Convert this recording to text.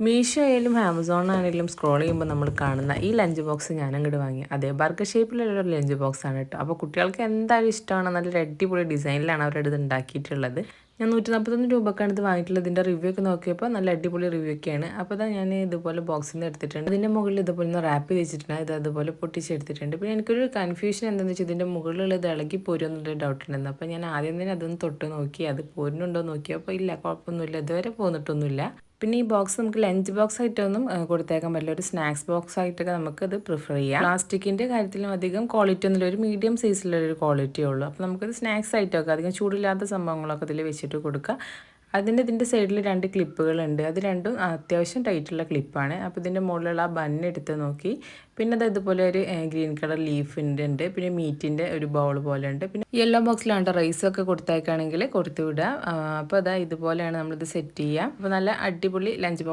മീഷോ ആയാലും ആമസോൺ ആണെങ്കിലും സ്ക്രോൾ ചെയ്യുമ്പോൾ നമ്മൾ കാണുന്ന ഈ ലഞ്ച് ബോക്സ് ഞാൻ അങ്ങോട്ട് വാങ്ങി. അതേ ബർഗർ ഷേപ്പിലുള്ള ഒരു ലഞ്ച് ബോക്സ് ആണ് കേട്ടോ. അപ്പോൾ കുട്ടികൾക്ക് എന്തായാലും ഇഷ്ടമാണ്. നല്ലൊരു അടിപൊളി ഡിസൈനിലാണ് അവരുടെ ഇത് ഉണ്ടാക്കിയിട്ടുള്ളത്. ഞാൻ 141 രൂപക്കാണ് ഇത് വാങ്ങിയിട്ടുള്ളത്. ഇതിൻ്റെ റിവ്യൂ ഒക്കെ നോക്കിയപ്പോൾ നല്ല അടിപൊളി റിവ്യൂ ഒക്കെയാണ്. അപ്പോൾ അതാ ഞാൻ ഇതുപോലെ ബോക്സിൽ നിന്ന് എടുത്തിട്ടുണ്ട്. അതിൻ്റെ മുകളിൽ ഇതുപോലെ ഒന്ന് റാപ്പ് ചെയ്തിട്ടുണ്ട്. ഇത് അതുപോലെ പൊട്ടിച്ചെടുത്തിട്ടുണ്ട്. പിന്നെ എനിക്കൊരു കൺഫ്യൂഷൻ എന്താണെന്ന് വെച്ചാൽ ഇതിൻ്റെ മുകളിലുള്ളത് ഇളകി പോരുമെന്നൊരു ഡൗട്ട് ഉണ്ടായിരുന്നു. അപ്പോൾ ഞാൻ ആദ്യം തന്നെ അതൊന്ന് തൊട്ട് നോക്കി, അത് പോരുന്നുണ്ടോ എന്ന് നോക്കിയപ്പോൾ ഇല്ല, കുഴപ്പമൊന്നുമില്ല, ഇതുവരെ പോന്നിട്ടൊന്നുമില്ല. പിന്നെ ഈ ബോക്സ് നമുക്ക് ലഞ്ച് ബോക്സ് ആയിട്ടൊന്നും കൊടുത്തേക്കാൻ പറ്റില്ല. ഒരു സ്നാക്സ് ബോക്സ് ആയിട്ടൊക്കെ നമുക്കത് പ്രിഫർ ചെയ്യാം. പ്ലാസ്റ്റിക്കിൻ്റെ കാര്യത്തിലും അധികം ക്വാളിറ്റി ഒന്നുമില്ല, ഒരു മീഡിയം സൈസിലൊരു ക്വാളിറ്റിയേ ഉള്ളൂ. അപ്പോൾ നമുക്കത് സ്നാക്സ് ആയിട്ടൊക്കെ അധികം ചൂടില്ലാത്ത സംഭവങ്ങളൊക്കെ ഇതിൽ വെച്ചിട്ട് കൊടുക്കുക. ഇതിൻ്റെ സൈഡിൽ 2 ക്ലിപ്പുകളുണ്ട്. അത് രണ്ടും അത്യാവശ്യം ടൈറ്റുള്ള ക്ലിപ്പാണ്. അപ്പോൾ ഇതിൻ്റെ മുകളിലുള്ള ആ ബണ്ണ് എടുത്ത് നോക്കി. പിന്നെ അത് ഇതുപോലെ ഒരു ഗ്രീൻ കളർ ലീഫിൻ്റെ ഉണ്ട്. പിന്നെ മീറ്റിൻ്റെ ഒരു ബൗൾ പോലെ ഉണ്ട്. പിന്നെ യെല്ലോ ബോക്സിലാണ് റൈസൊക്കെ കൊടുത്തേക്കാണെങ്കിൽ കൊടുത്തു വിടുക. അപ്പോൾ ഇതുപോലെയാണ് നമ്മളിത് സെറ്റ് ചെയ്യുക. അപ്പോൾ നല്ല അടിപൊളി ലഞ്ച്